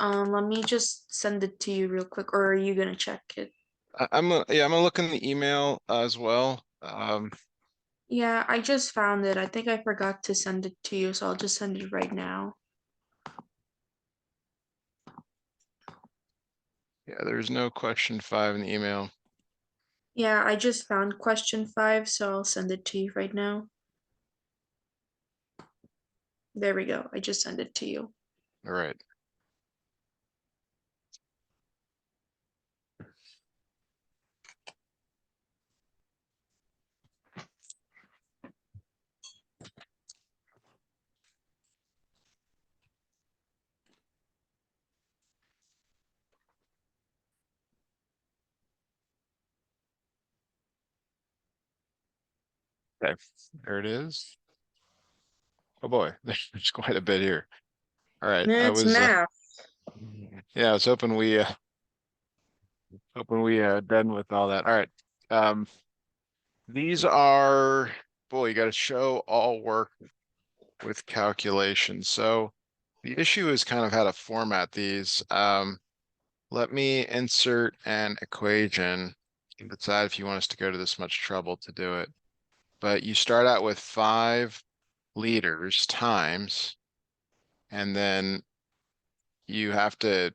Let me just send it to you real quick, or are you gonna check it? I'm gonna look in the email as well. Yeah, I just found it. I think I forgot to send it to you, so I'll just send it right now. Yeah, there's no question 5 in the email. Yeah, I just found question 5, so I'll send it to you right now. There we go. I just sent it to you. All right. Okay, there it is. Oh boy, there's quite a bit here. All right, It's math. yeah, I was hoping we done with all that. All right. Um, these are, boy, you got to show all work with calculations. So the issue is kind of how to format these. Let me insert an equation. You can decide if you want us to go to this much trouble to do it. But you start out with 5 liters times, and then you have to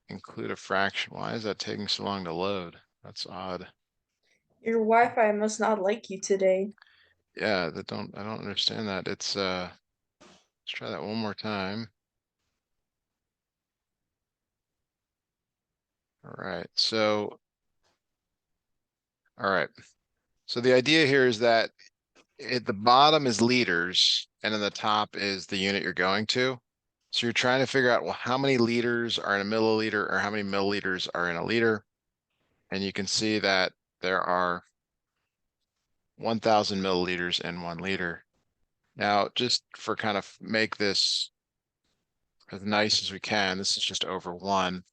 include a fraction. Why is that taking so long to load? That's odd. Your Wi-Fi must not like you today. Yeah, I don't understand that. Let's try that one more time. All right. All right. So the idea here is that at the bottom is liters, and then the top is the unit you're going to. So you're trying to figure out, well, how many liters are in a milliliter or how many milliliters are in a liter? And you can see that there are 1,000 milliliters in 1 liter. Now, just for kind of make this as nice as we can, this is just over 1.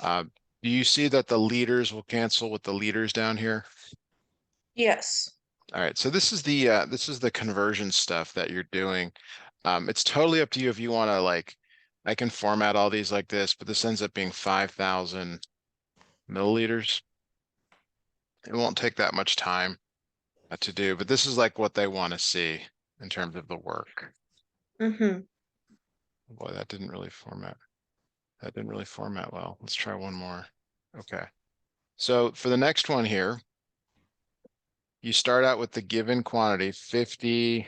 Do you see that the liters will cancel with the liters down here? Yes. All right, so this is the conversion stuff that you're doing. It's totally up to you if you want to like, I can format all these like this, but this ends up being 5,000 milliliters. It won't take that much time to do, but this is like what they want to see in terms of the work. Mm-hmm. Boy, that didn't really format. That didn't really format well. Let's try one more. Okay. So for the next one here, you start out with the given quantity, 50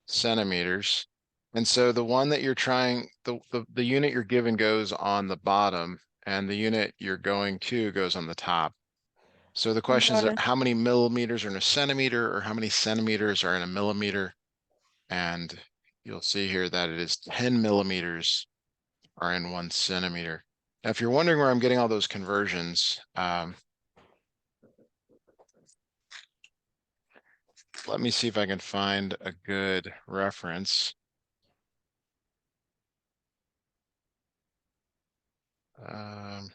centimeters. And so the one that you're trying, the unit you're given goes on the bottom, and the unit you're going to goes on the top. So the question is Got it. how many millimeters are in a centimeter, or how many centimeters are in a millimeter? And you'll see here that it is 10 millimeters are in 1 centimeter. Now, if you're wondering where I'm getting all those conversions, let me see if I can find a good reference. Um,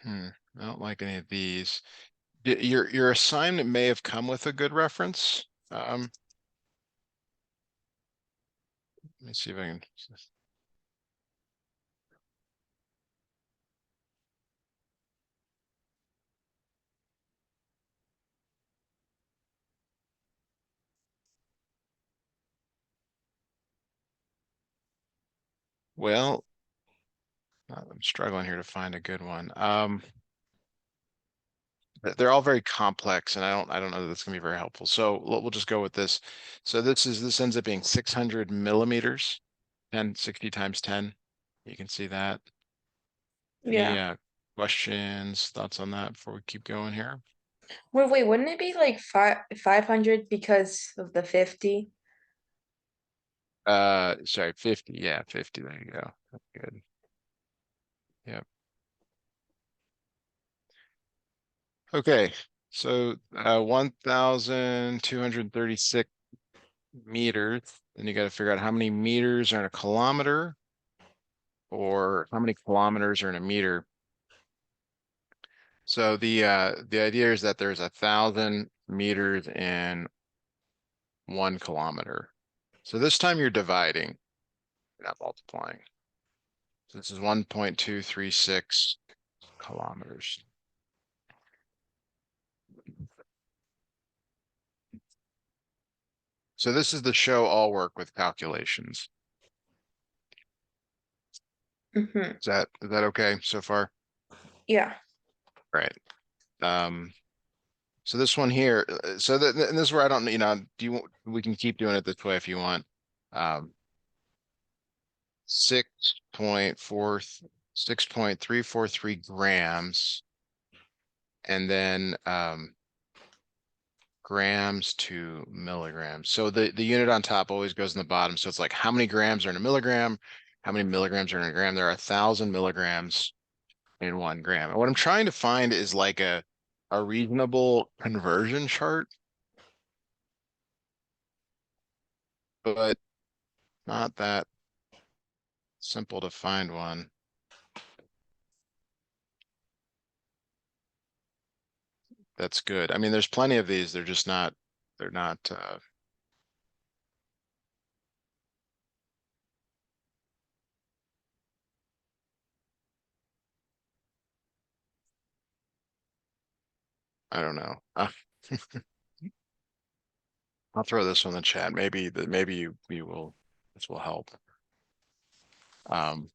I don't like any of these. Your assignment may have come with a good reference. Let me see if I can. Well, I'm struggling here to find a good one. They're all very complex, and I don't know that that's gonna be very helpful. So we'll just go with this. So this ends up being 600 millimeters, 60 times 10. You can see that. Any Yeah. questions, thoughts on that before we keep going here? Wait, wouldn't it be like 500 because of the 50? Sorry, 50. Yeah, 50. There you go. That's good. Yep. Okay. So 1,236 meters. Then you got to figure out how many meters are in a kilometer or how many kilometers are in a meter. So the idea is that there's 1,000 meters in 1 kilometer. So this time you're dividing, you're not multiplying. So this is 1.236 kilometers. So this is the show all work with calculations. Mm-hmm. Is that okay so far? Yeah. Right. Um, so this one here, and this is where I don't, we can keep doing it this way if you want. Um, 6.4, 6.343 grams, and then grams to milligrams. So the unit on top always goes in the bottom. So it's like how many grams are in a milligram, how many milligrams are in a gram. There are 1,000 milligrams in 1 gram. And what I'm trying to find is like a reasonable conversion chart, but not that simple to find one. That's good. I mean, there's plenty of these. They're not, I don't know. I'll throw this one in the chat. Maybe you will, this will help. Um,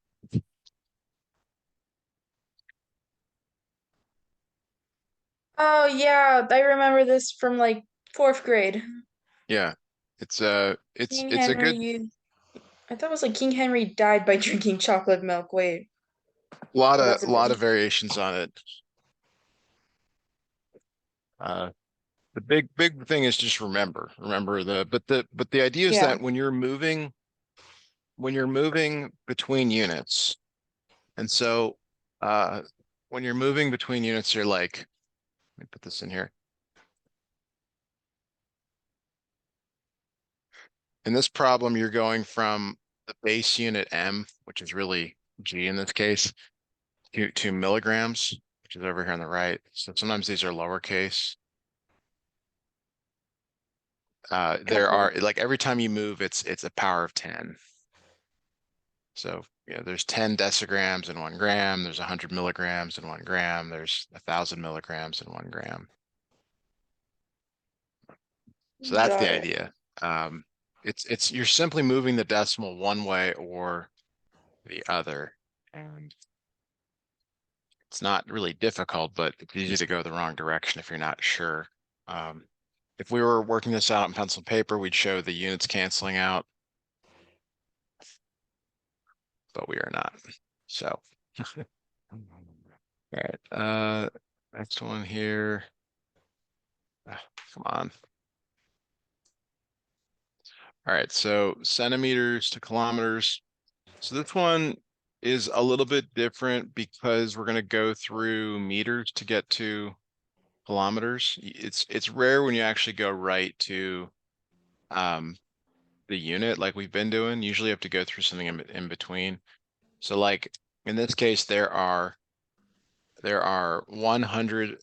Oh yeah, I remember this from like fourth grade. yeah, King it's a Henry good used. I thought it was like King Henry died by drinking chocolate milk. Wait, lot oh, of that's a lot of different. variations on it. Uh, the big thing is just remember but the idea is Yeah, that when you're moving between units, and so uh, when you're moving between units, you're like, let me put this in here. In this problem, you're going from the base unit M, which is really G in this case, to milligrams, which is over here on the right. So sometimes these are lowercase. There okay. are like every time you move, it's a power of 10. So there's 10 decigrams in 1 gram. There's 100 milligrams in 1 gram. There's 1,000 milligrams in 1 gram. So that's the Got it. idea. Um, it's you're simply moving the decimal one way or the other, and it's not really difficult, but it's easy to go the wrong direction if you're not sure. Um, if we were working this out on pencil and paper, we'd show the units canceling out, but we are not. So, all right. Next one here. Come on. All right. So centimeters to kilometers. So this one is a little bit different because we're going to go through meters to get to kilometers. It's rare when you actually go right to um, the unit like we've been doing. Usually you have to go through something in between. So like in this case, there are 100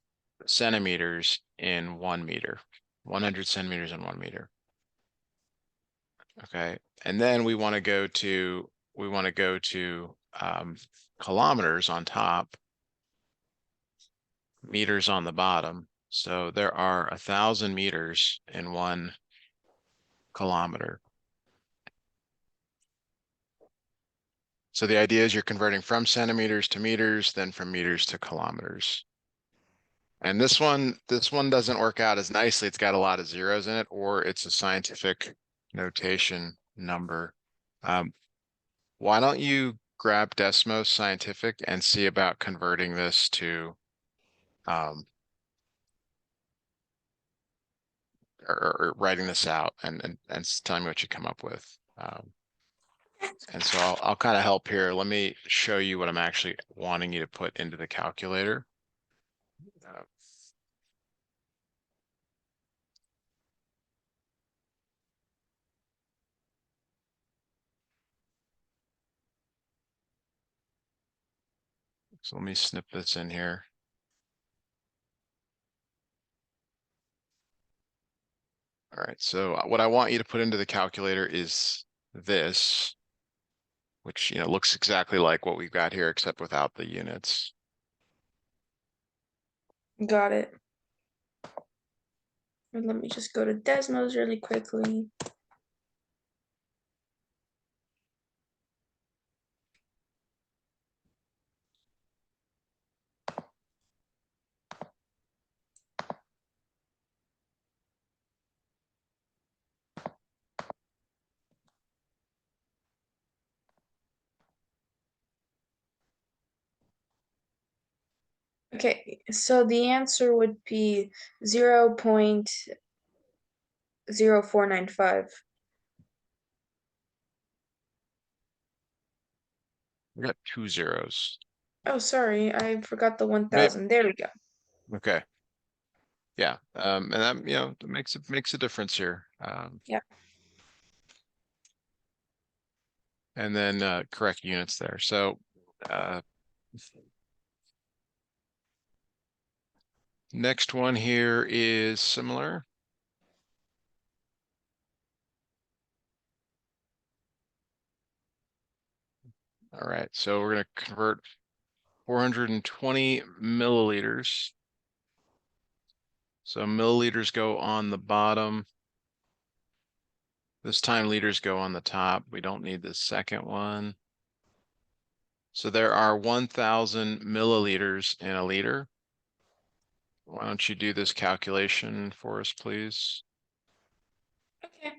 centimeters in 1 meter, 100 centimeters in 1 meter. Okay. And then we want to go to kilometers on top, meters on the bottom. So there are 1,000 meters in 1 kilometer. So the idea is you're converting from centimeters to meters, then from meters to kilometers. And this one doesn't work out as nicely. It's got a lot of zeros in it, or it's a scientific notation number. Um, why don't you grab Desmos Scientific and see about converting this to um, or writing this out and telling me what you come up with. And so I'll kind of help here. Let me show you what I'm actually wanting you to put into the calculator. Uh, so let me snip this in here. All All right, so what I want you to put into the calculator is this, which, looks exactly like what we've got here, except without the units. Got it. And let me just go to Desmos really quickly. Okay, so the answer would be 0.0495. We got 2 zeros. Oh, sorry, I forgot the Maybe, 1000. There we go. okay. Yeah, and that, makes a difference here. Yeah. And then correct units there. So next one here is similar. All right, so we're going to convert 420 milliliters. So milliliters go on the bottom. This time liters go on the top. We don't need the second one. So there are 1,000 milliliters in a liter. Why don't you do this calculation for us, please? Okay.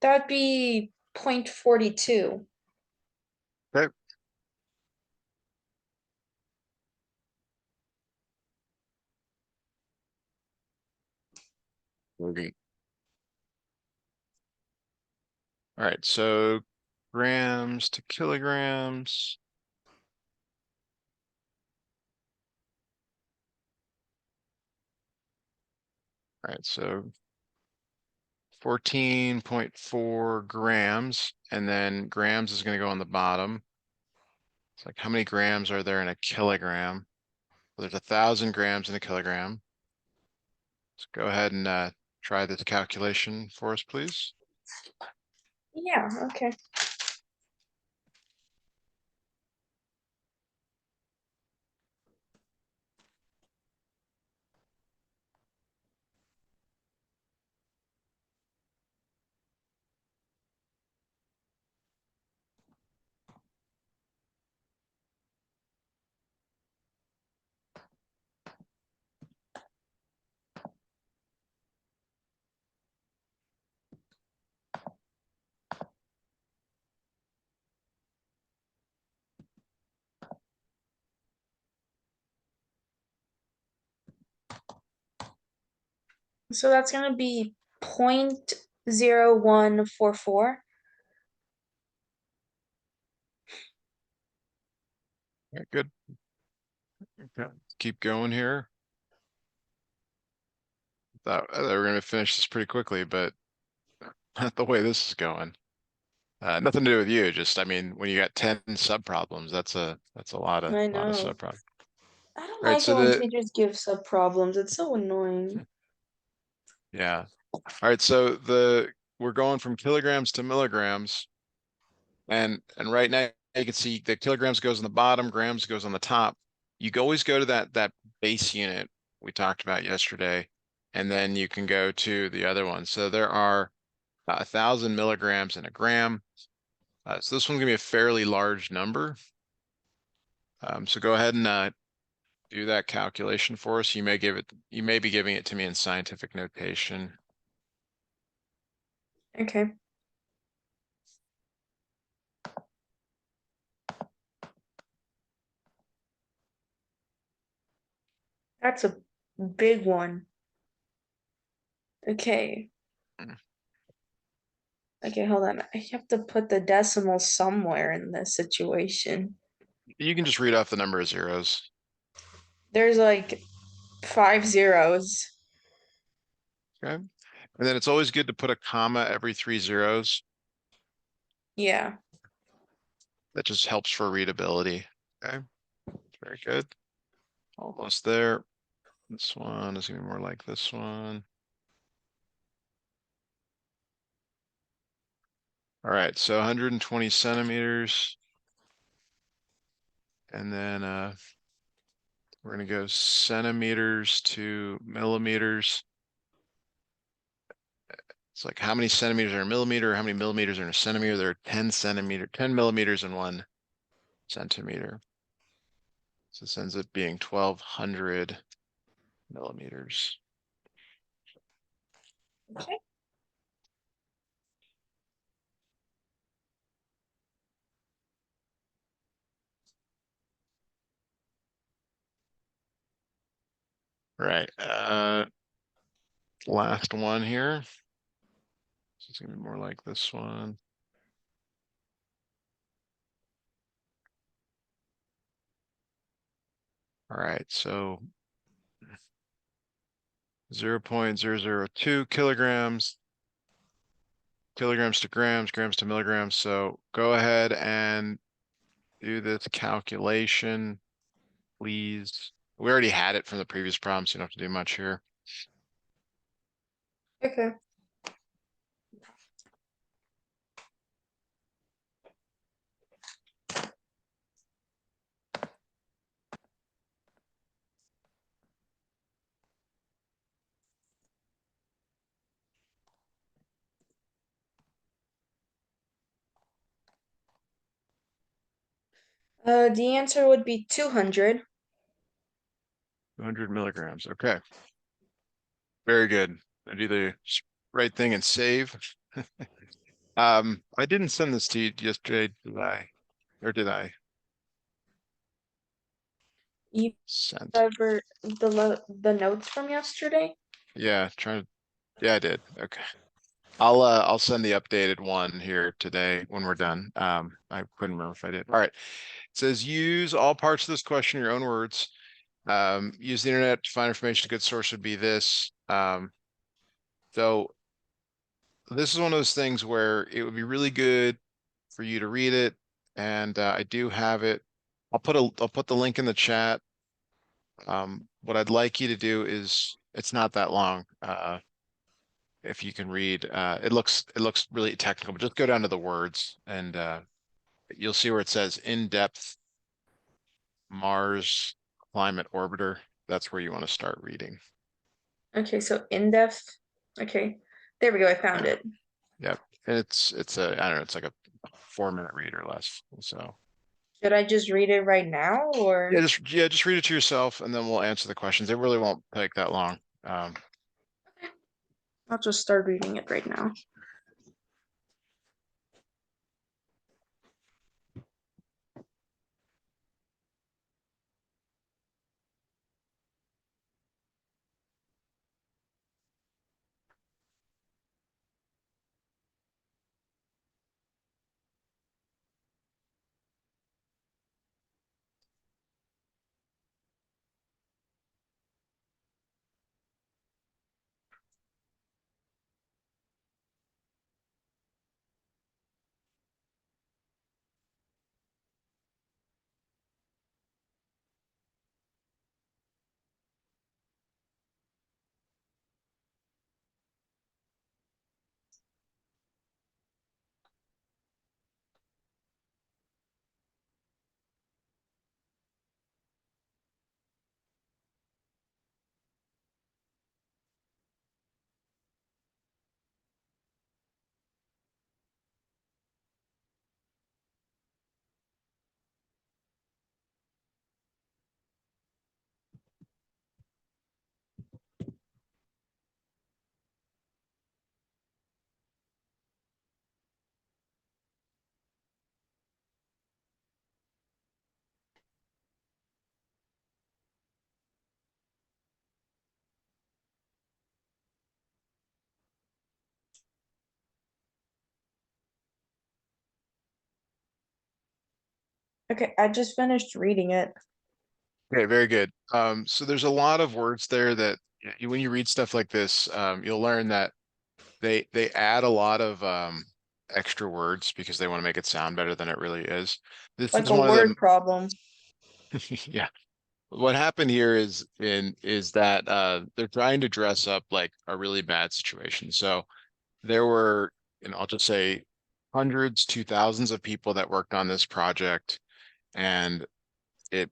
That'd be 0.42. Okay. Okay. All right, so grams to kilograms. All right, so 14.4 grams, and then grams is going to go on the bottom. It's like, how many grams are there in a kilogram? Well, there's 1,000 grams in a kilogram. So go ahead and try this calculation for us, please. Yeah, okay. So that's gonna be 0.0144. Okay, good. Okay. Keep going here. Thought they were going to finish this pretty quickly, but not the way this is going. Nothing to do with you. Just, I mean, when you got 10 subproblems, that's a I lot of know. subproblems. I don't All right, like so it when teachers give sub problems. It's so annoying. yeah. All right, so we're going from kilograms to milligrams, and right now you can see the kilograms goes on the bottom, grams goes on the top. You can always go to that base unit we talked about yesterday, and then you can go to the other one. So there are 1,000 milligrams in a gram. So this one's gonna be a fairly large number. So go ahead and do that calculation for us. You may be giving it to me in scientific notation. Okay. That's a big one. Okay. Mm. Okay, hold on. I have to put the decimal somewhere in this situation. You can just read off the number of zeros. There's like 5 zeros. Okay. And then it's always good to put a comma every 3 zeros. Yeah. That just helps for readability. Okay. Very good. Almost there. This one is gonna be more like this one. All right, so 120 centimeters. And then we're gonna go centimeters to millimeters. It's like how many centimeters are in a millimeter, how many millimeters are in a centimeter? There are 10 millimeters in 1 centimeter. So this ends up being 1200 millimeters. Okay. Right. Last one here. So it's gonna be more like this one. All right, so 0.002 kilograms, kilograms to grams, grams to milligrams. So go ahead and do this calculation, please. We already had it from the previous problem, so you don't have to do much here. Okay. The answer would be 200. 200 milligrams. Okay, very good. I do the right thing and save. I didn't send this to you yesterday, did I? Or did I? You Sent. ever the notes from yesterday? Yeah, trying to. Yeah, I did. Okay. I'll send the updated one here today when we're done. I couldn't remember if I did. All right. It says use all parts of this question in your own words. Use the internet to find information. A good source would be this. So this is one of those things where it would be really good for you to read it. And I do have it. I'll put the link in the chat. What I'd like you to do is it's not that long. If you can read, it looks really technical, but just go down to the words and you'll see where it says in-depth Mars climate orbiter. That's where you want to start reading. Okay, so in depth. Okay. There we go. I found Yeah. it. Yep. And it's a I don't know, it's like a 4 minute read or less. So Should I just read it right now or? yeah, just read it to yourself and then we'll answer the questions. It really won't take that long. I'll just start reading it right now. Okay, I just finished reading it. Okay, very good. So there's a lot of words there that when you read stuff like this, you'll learn that they add a lot of extra words because they want to make it sound better than it really is. This Like is a one of word them. problem. Yeah. What happened here is that they're trying to dress up like a really bad situation. So there were, and I'll just say hundreds to thousands of people that worked on this project, and it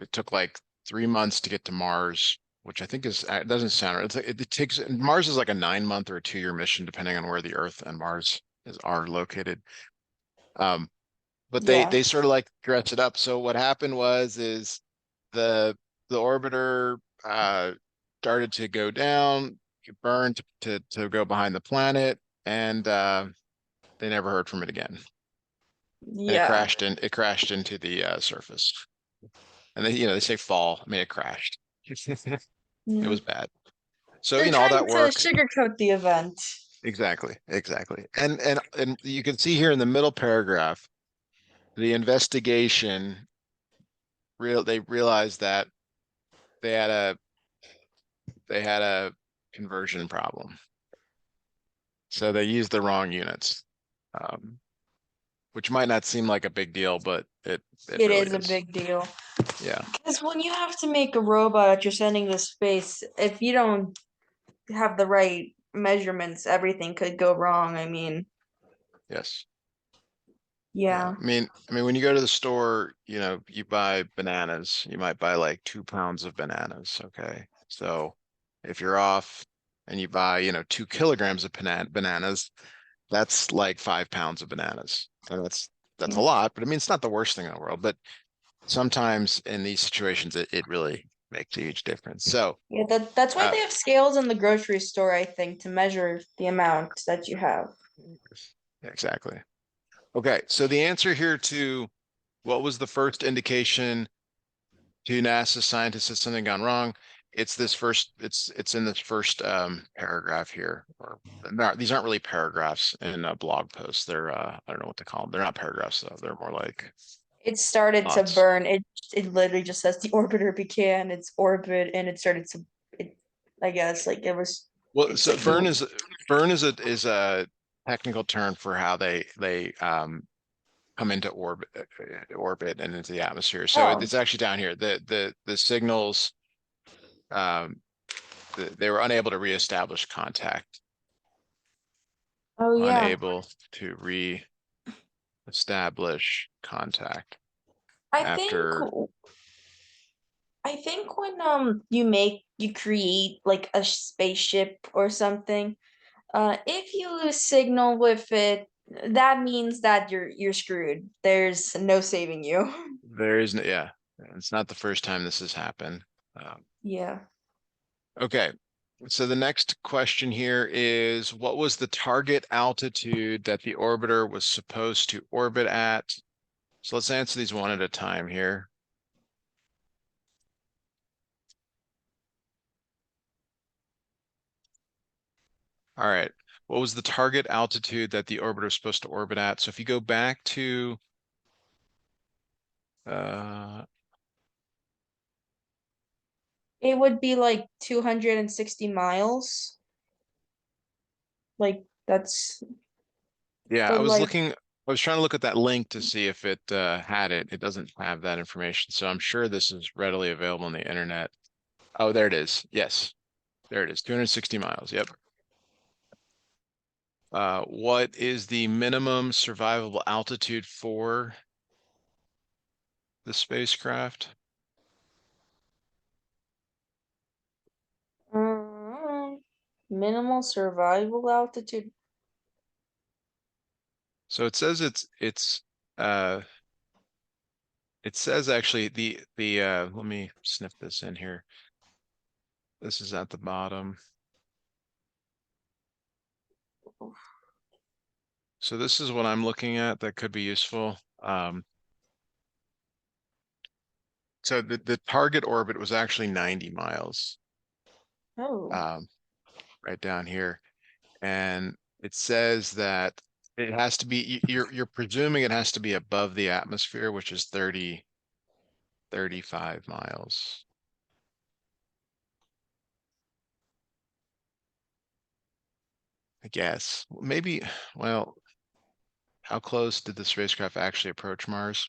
it took like 3 months to get to Mars, which I think is it doesn't sound right. It takes Mars is like a 9 month or a 2 year mission, depending on where the Earth and Mars are located. Um, but Yeah. they sort of like dress it up. So what happened was is the the orbiter started to go down, burned to go behind the planet, and they never heard from it again. And Yeah. it crashed into the surface. And they say fall. I mean, it crashed. It was Mm. bad. So, They're all trying that to work. sugarcoat the event. Exactly, exactly. And you can see here in the middle paragraph, the investigation they realized that they had a they had a conversion problem. So they used the wrong units. Um, which might not seem like a big deal, but it It really is a is. big deal. Yeah. Because when you have to make a robot that you're sending to space, if you don't have the right measurements, everything could go wrong. I mean, Yes. Yeah. yeah. I mean, when you go to the store, you buy bananas. You might buy like 2 pounds of bananas. Okay. So if you're off and you buy, 2 kilograms of bananas, that's like 5 pounds of bananas. And that's a lot, but I mean, it's not the worst thing in the world. But sometimes in these situations, it really makes a huge difference. So, Yeah, that's why uh, they have scales in the grocery store, I think, to measure the amount that you have. exactly. Okay. So the answer here to what was the first indication to NASA scientists that something gone wrong? It's in this first paragraph here. Or not, these aren't really paragraphs in a blog post. They're I don't know what to call them. They're not paragraphs though. They're more like It started to thoughts. burn. It literally just says the orbiter began its orbit and it started to it I guess like it was Well, it's so like the burn is a technical term for how they come into orbit and into the atmosphere. So oh it's actually down here. The signals they were unable to reestablish contact, oh yeah. unable to reestablish contact I think after. I think when you create like a spaceship or something, if you lose signal with it, that means that you're screwed. There's no saving you. There is no, yeah, it's not the first time this has happened. Um, Yeah. okay, so the next question here is what was the target altitude that the orbiter was supposed to orbit at? So let's answer these one at a time here. All right. What was the target altitude that the orbiter is supposed to orbit at? So if you go back to uh, It would be like 260 miles. Like that's yeah, but like I was trying to look at that link to see if it had it. It doesn't have that information. So I'm sure this is readily available on the internet. Oh, there it is. Yes, there it is. 260 miles. Yep. What is the minimum survivable altitude for the spacecraft? um, minimal survival altitude. So it says uh it says actually the let me sniff this in here. This is at the bottom. So this is what I'm looking at that could be useful. So the target orbit was actually 90 miles, Oh. um, right down here. And it says that It has to be, you're presuming it has to be above the atmosphere, which is 35 miles. I guess. Maybe, well, how close did the spacecraft actually approach Mars?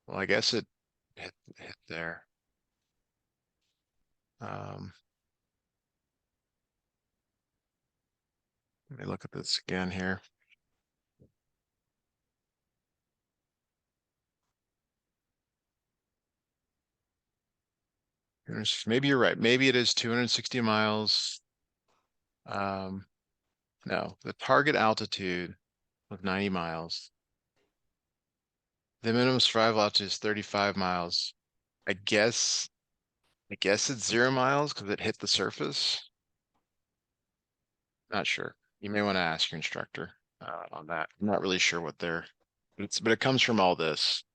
Well, I guess it hit there. Um, Let me look at this again here. Maybe you're right. Maybe it is 260 miles. Um, no, the target altitude of 90 miles. The minimum survival altitude is 35 miles. I guess, I guess it's 0 miles because it hit the surface. Not sure. You may want to ask your instructor on that. I'm not really sure what they're, but it comes from all this.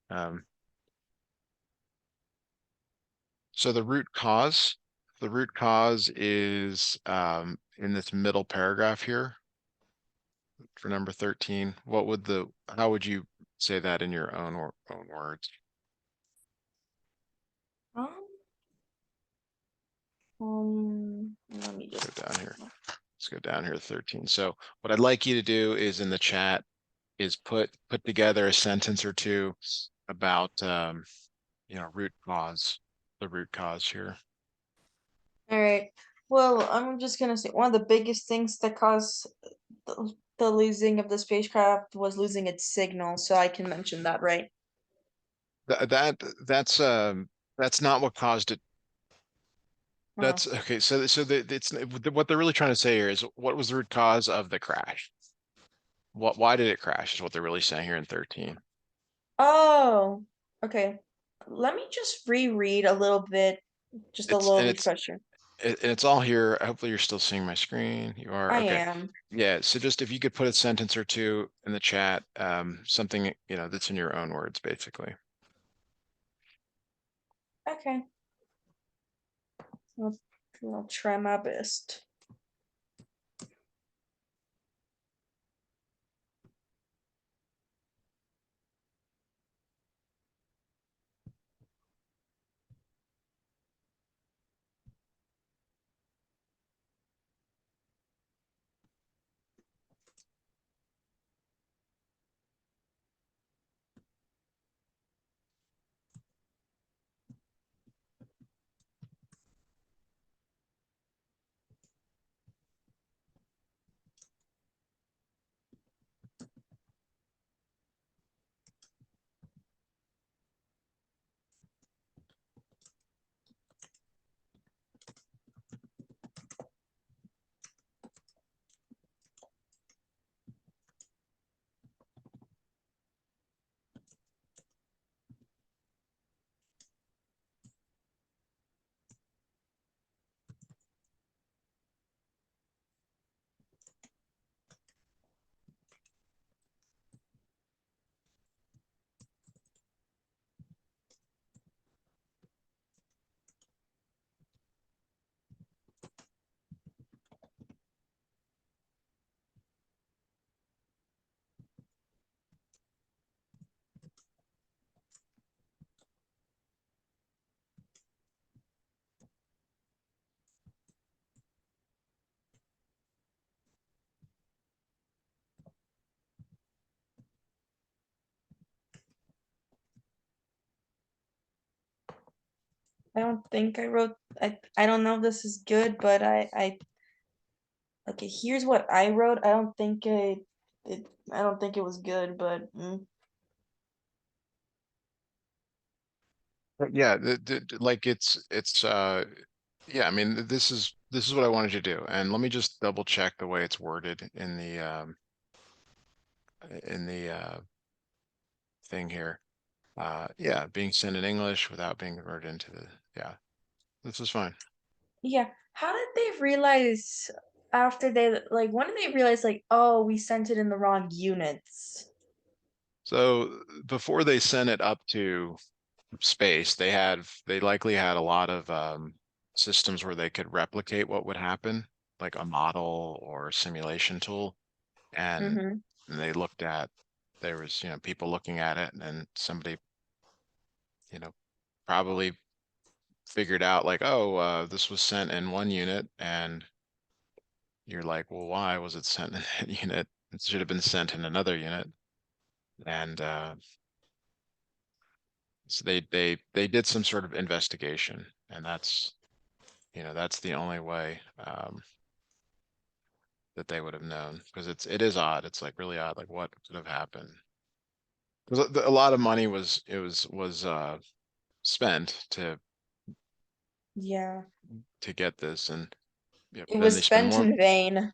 So the root cause is in this middle paragraph here for number 13. How would you say that in your own words? Um, let me Go just pull down here. it up. Let's go down here to 13. So what I'd like you to do is in the chat is put together a sentence or two about root cause, the root cause here. All right. Well, I'm just gonna say one of the biggest things that caused the losing of the spacecraft was losing its signal, so I can mention that, right? That that that's not what caused it. Oh. That's okay. It's what they're really trying to say here is what was the root cause of the crash? Why did it crash is what they're really saying here in 13. Oh, okay. Let me just reread a little bit, just a It's little and it's refresher. and it's all here. Hopefully you're still seeing my screen. You are I okay. am. Yeah, so just if you could put a sentence or two in the chat, something, that's in your own words, basically. Okay. I'll, I'll try my best. I don't think I wrote. I don't know if this is good, but okay. Here's what I wrote. It I don't think it was good, but But yeah, like yeah, I mean, this is what I wanted you to do. And let me just double check the way it's worded in the thing here. Yeah, being sent in English without being converted into yeah, this is fine. yeah. How did they realize after they like when did they realize like, oh, we sent it in the wrong units? So before they sent it up to space, they likely had a lot of systems where they could replicate what would happen, like a model or a simulation tool. And Mm-hmm. and they looked at, there was, people looking at it, and then somebody, you know, probably figured out like, oh, this was sent in one unit, and you're like, well, why was it sent in that unit? It should have been sent in another unit. And so they did some sort of investigation, and that's the only way that they would have known, because it is odd. It's like really odd, like what could have happened. Because a lot of money was spent Yeah. to get this, and It then was they spend spent more. in vain.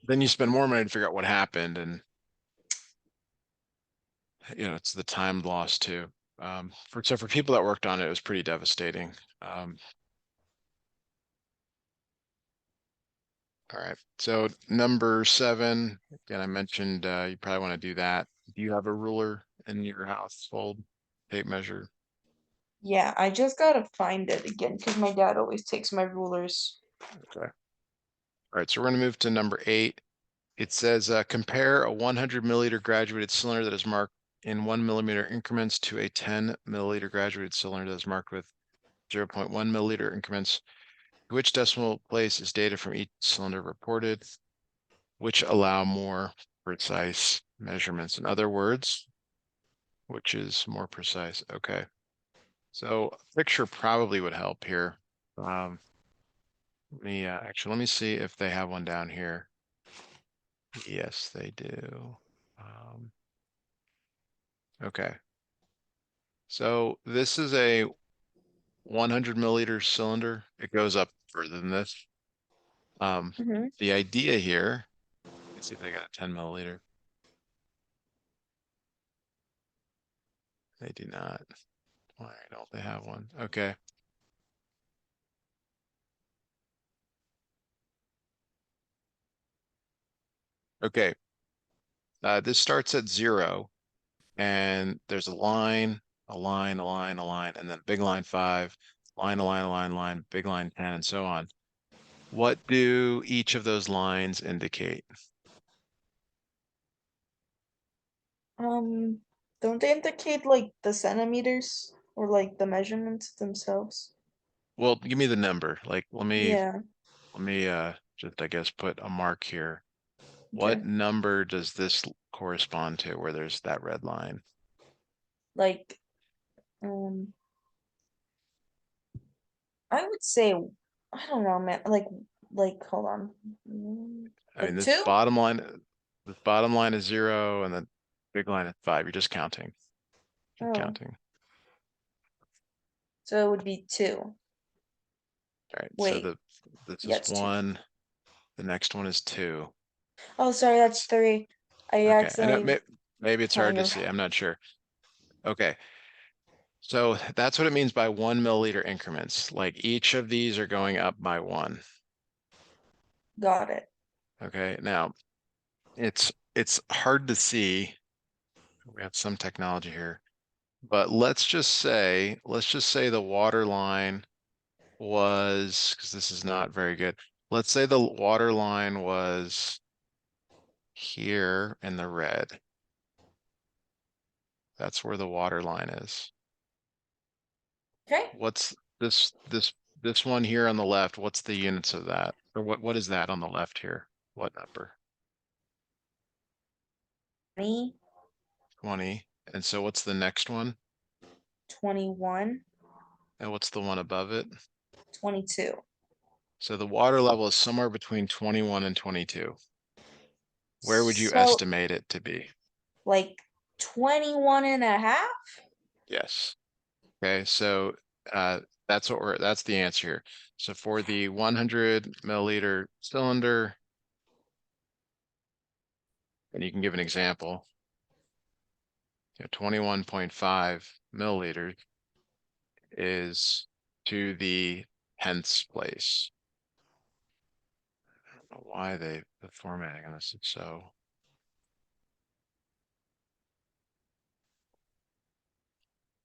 Then you spend more money to figure out what happened, and it's the time lost too. For people that worked on it, it was pretty devastating. Um, all right, so number 7, again, I mentioned you probably want to do that. Do you have a ruler in your household? Tape measure. Yeah, I just gotta find it again because my dad always takes my rulers. Okay. All right, so we're going to move to number 8. It says compare a 100 milliliter graduated cylinder that is marked in 1 millimeter increments to a 10 milliliter graduated cylinder that is marked with 0.1 milliliter increments. Which decimal place is data from each cylinder reported? Which allow more precise measurements? In other words, which is more precise? Okay. So a picture probably would help here. Let me see if they have one down here. Yes, they do. Okay. So this is a 100 milliliter cylinder. It goes up further than this. Um, Hmm. the idea here, let's see if they got a 10 milliliter. They do not. Why don't they have one? Okay. Okay. This starts at 0, and there's a line, a line, a line, a line, and then big line 5, line, a line, a line, line, big line 10, and so on. What do each of those lines indicate? Um, don't they indicate like the centimeters or like the measurements themselves? Well, give me the number. Like, Yeah, let me just, I guess, put a mark here. What okay. number does this correspond to where there's that red line? Like, um, I would say, I don't know, man. Hold on. I mean, Like two? this bottom line is 0, and the big line is 5. You're just counting. Keep Oh, counting. so it would be two. All right, so Wait, this yeah, is it's two. 1. The next one is 2. Oh, sorry, that's three. I Okay, I know accidentally maybe it's hard kind to of see. I'm not sure. Okay, so that's what it means by 1 milliliter increments. Like each of these are going up by 1. got it. Okay, now it's hard to see. We have some technology here, but let's just say the water line was, because this is not very good. Let's say the water line was here in the red. That's where the water line is. Okay. What's this one here on the left? What's the units of that? Or what is that on the left here? What number? 20, 20. And so what's the next one? 21, And what's the one above it? 22. So the water level is somewhere between 21 and 22. Where would you So, estimate it to be? like 21 and a half? Yes. Okay, so uh, that's the answer here. So for the 100 milliliter cylinder, and you can give an example, 21.5 milliliters is to the 10th place. I don't know why the formatting on this is so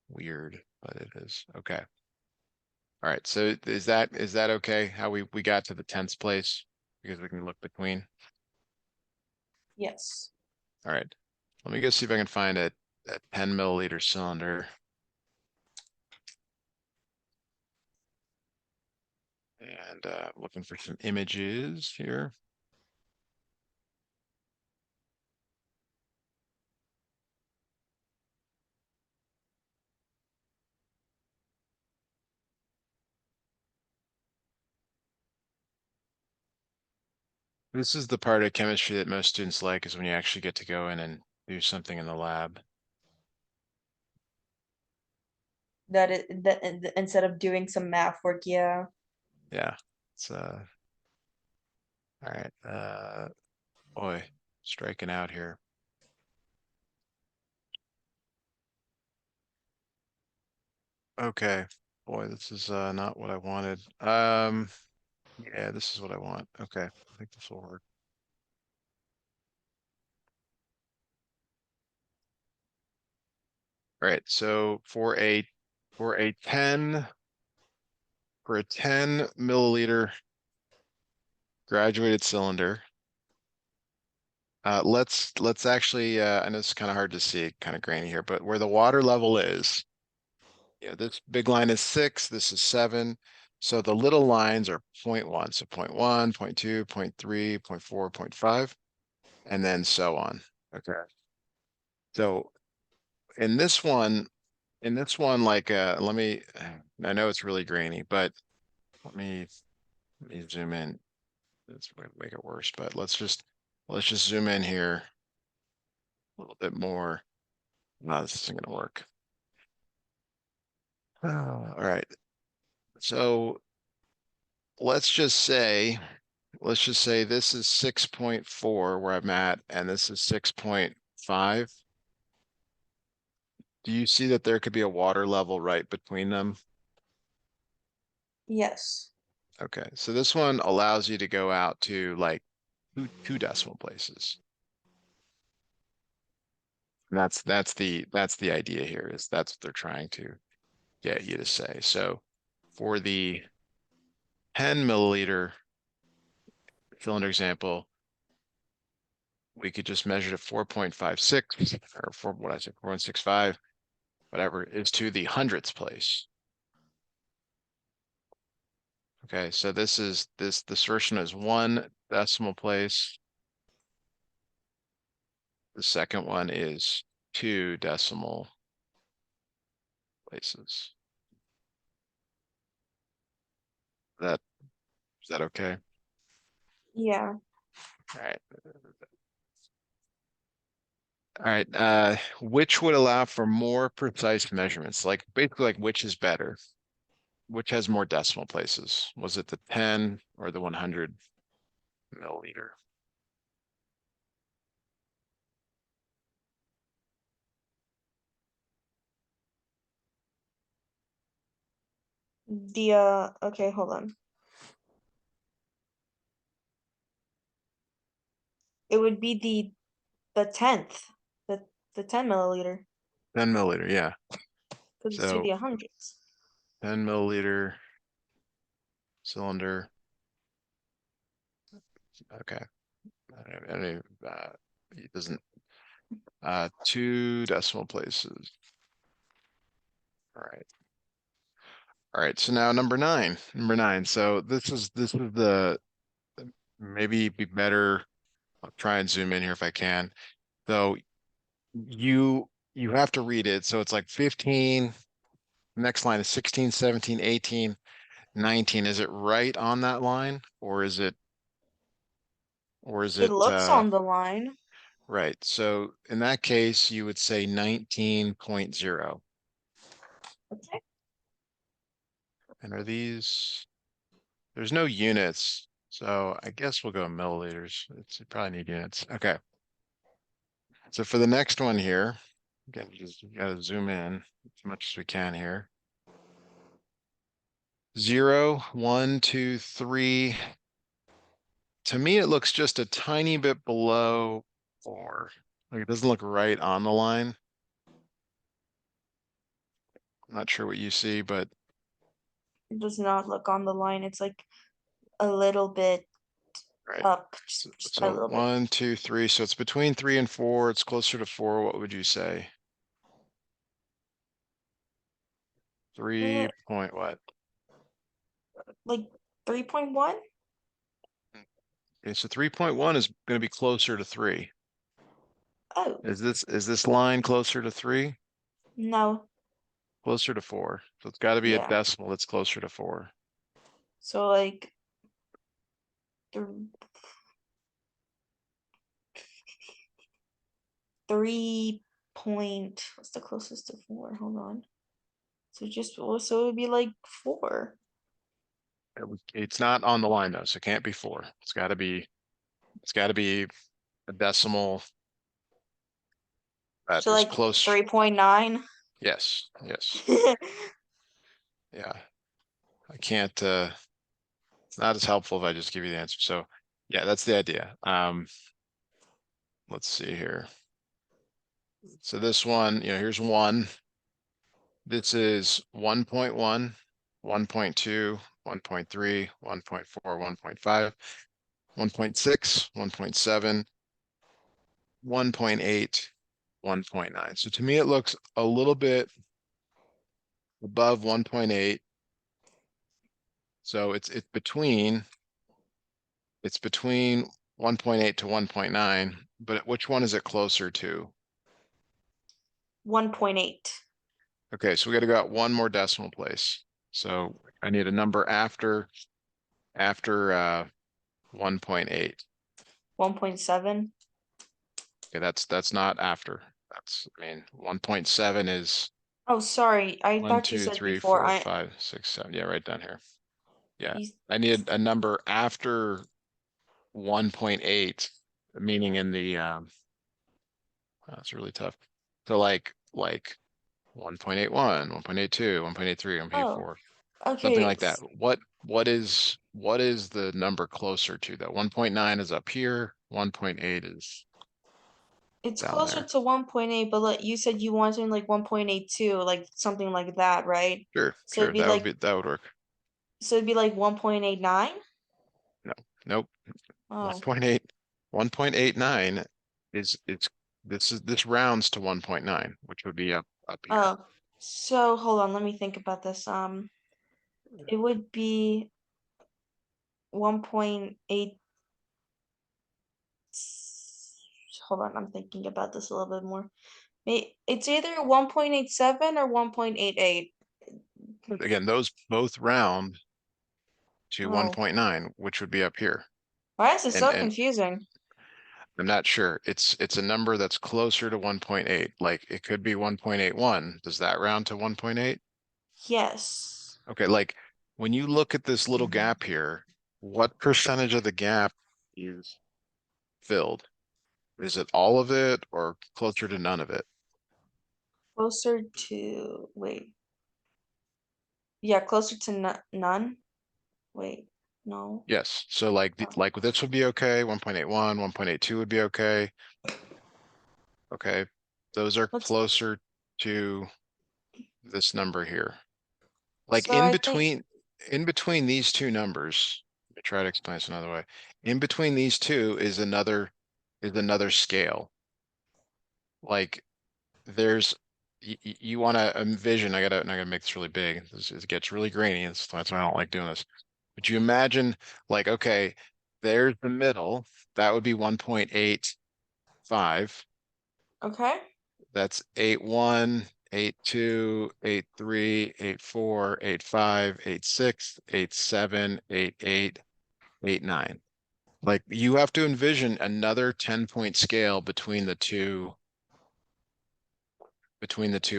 weird, but it is. Okay. All right. So is that okay? How we got to the 10th place because we can look between. Yes. All right. Let me go see if I can find a 10 milliliter cylinder. And looking for some images here. This is the part of chemistry that most students like, is when you actually get to go in and do something in the lab. That instead of doing some math work, yeah. Yeah. It's all right. Boy, striking out here. Okay. Boy, this is not what I wanted. Yeah, this is what I want. Okay. I think this will work. All right. So for a 10 for a 10 milliliter graduated cylinder, let's actually I know it's kind of hard to see, kind of grainy here, but where the water level is, yeah, this big line is 6, this is 7. So the little lines are 0.1. So 0.1, 0.2, 0.3, 0.4, 0.5, and then so on. Okay. So in this one, like let me I know it's really grainy, but let me zoom in. Let's make it worse, but let's just zoom in here a little bit more. No, this isn't gonna work. All right. So let's just say this is 6.4 where I'm at, and this is 6.5. Do you see that there could be a water level right between them? Yes. Okay, so this one allows you to go out to like two decimal places. And that's the idea here, is that's what they're trying to get you to say. So for the 10 milliliter cylinder example, we could just measure to 4.56, or what I said, 4.65, whatever, is to the hundredths place. Okay, so this version is 1 decimal place. The second one is 2 decimal places. That is that okay? Yeah. All right. All right. Which would allow for more precise measurements? Like basically like which is better? Which has more decimal places? Was it the 10 or the 100 milliliter? Okay, hold on. It would be the tenth, the 10 milliliter, 10 milliliter, yeah. because it's to So the hundreds. 10 milliliter cylinder. Okay. It doesn't, 2 decimal places. All right. All right. So now number nine. So this is the, maybe be better. I'll try and zoom in here if I can. So you have to read it. So it's like 15, next line is 16, 17, 18, 19. Is it right on that line, or is it It looks on the line. right? So in that case, you would say 19.0. Okay. And are these, there's no units, so I guess we'll go milliliters. You probably need units. Okay. So for the next one here, again, just gotta zoom in as much as we can here. 0, 1, 2, 3. To me, it looks just a tiny bit below 4. Like it doesn't look right on the line. I'm not sure what you see, but It does not look on the line. It's like a little bit right. up just by a So little bit. 1, 2, 3. So it's between 3 and 4. It's closer to 4. What would you say? Uh, 3 point what? like 3.1? Okay, so 3.1 is going to be closer to 3. Oh, Is this line closer to 3? no. Closer to 4. So it's got to be a Yeah. decimal that's closer to 4. So like th 3 point, what's the closest to 4? Hold on. So just, so it would be like 4. It's not on the line though, so it can't be 4. It's got to be a decimal that So is like close. 3.9. Yes, yes. Yeah. I can't it's not as helpful if I just give you the answer. So yeah, that's the idea. Let's see here. So this one, here's 1. This is 1.1, 1.2, 1.3, 1.4, 1.5, 1.6, 1.7, 1.8, 1.9. So to me, it looks a little bit above 1.8. So it's between 1.8 to 1.9, but which one is it closer to? 1.8. Okay, so we got to go out one more decimal place. So I need a number after 1.8. 1.7. Okay, that's not after. I mean, 1.7 is Oh, sorry. I one, thought you two, said three, before. four, 5, 6, 7. Yeah, right down here. Yeah. You, I need a number after 1.8, meaning in the that's really tough. So like 1.81, 1.82, 1.83, oh, 1.84, something okay. like that. What is the number closer to that? 1.9 is up here, 1.8 is It's down closer there. to 1.8, but like you said you wanted like 1.82, like something like that, right? Sure, So it'd sure, be that would like, be that would work. so it'd be like 1.89? No, nope. Oh. 1.8, 1.89 is this rounds to 1.9, which would be up here. Oh. So hold on, let me think about this. It would be 1.8. Hold on, I'm thinking about this a little bit more. It's either 1.87 or 1.88. Again, those both round to Oh. 1.9, which would be up here. Why is this And so and confusing? I'm not sure. It's a number that's closer to 1.8. Like it could be 1.81. Does that round to 1.8? Yes. Okay, like when you look at this little gap here, what percentage of the gap is filled? Is it all of it or closer to none of it? Closer to, wait. Yeah, closer to none. Wait, no. Yes. So like Oh. like this would be okay, 1.81, 1.82 would be okay. Okay. Those are Let's, closer to this number here. Like so I think, in between these two numbers, let me try to explain this another way. In between these two is another scale. Like there's you want to envision, I gotta make this really big. It gets really grainy. That's why I don't like doing this. But you imagine like, okay, there's the middle. That would be 1.85. okay. That's 8.1, 8.2, 8.3, 8.4, 8.5, 8.6, 8.7, 8.8, 8.9. Like you have to envision another 10-point scale between the two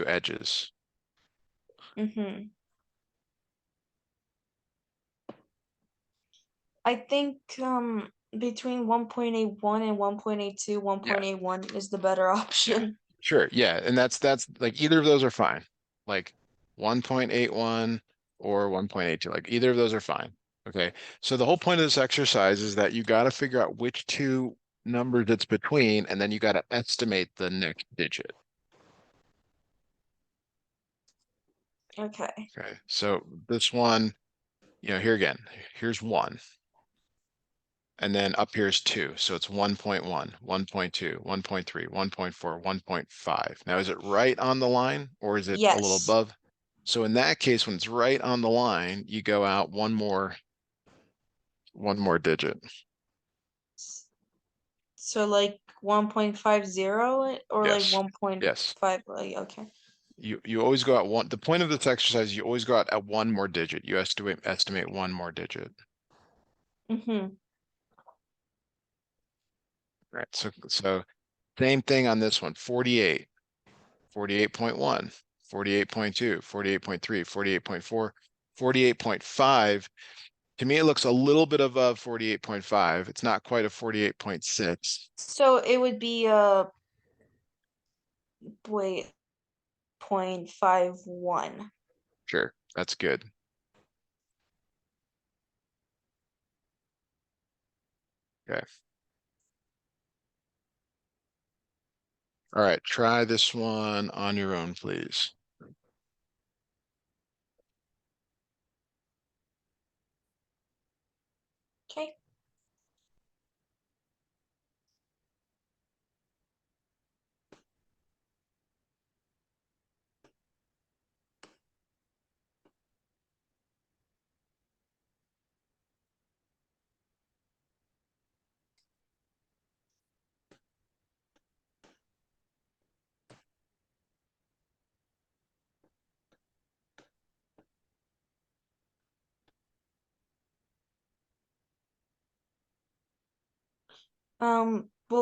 edges. Mm-hmm. I think between 1.81 and 1.82, Yeah. 1.81 is the better Yeah, option. sure. Yeah, and that's like either of those are fine. Like 1.81 or 1.82. Like either of those are fine. Okay. So the whole point of this exercise is that you got to figure out which two numbers it's between, and then you got to estimate the next digit. Okay. Okay. So this one, here again, here's 1. And then up here is 2. So it's 1.1, 1.2, 1.3, 1.4, 1.5. Now, is it right on the line or is it a little Yes. above? So in that case, when it's right on the line, you go out one more digit. So like 1.50 or like Yes. Yes. 1.5, like okay. You always go out one. The point of this exercise, you always go out at one more digit. You estimate one more digit. Mm-hmm. Right. So same thing on this one. 48, 48.1, 48.2, 48.3, 48.4, 48.5. To me, it looks a little bit above 48.5. It's not quite a 48.6. So it would be wait, 0.51. Sure, that's good. Okay. All right, try this one on your own, please. Okay.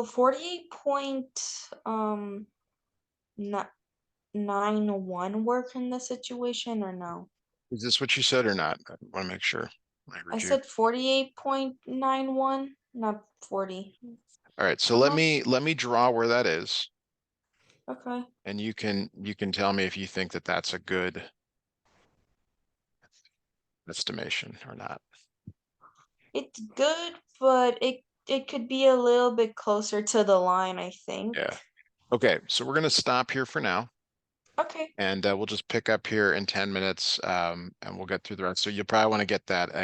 48 point not 91 work in this situation or no? Is this what you said or not? I want to make sure I I heard you. said 48.91, not 40. All right, so I'm let not me let me draw where that is, okay. and you can tell me if you think that that's a good estimation or not. It's good, but it could be a little bit closer to the line, I think. Yeah. Okay, so we're gonna stop here for now, Okay. and we'll just pick up here in 10 minutes, and we'll get through the rest. So you'll probably want to get that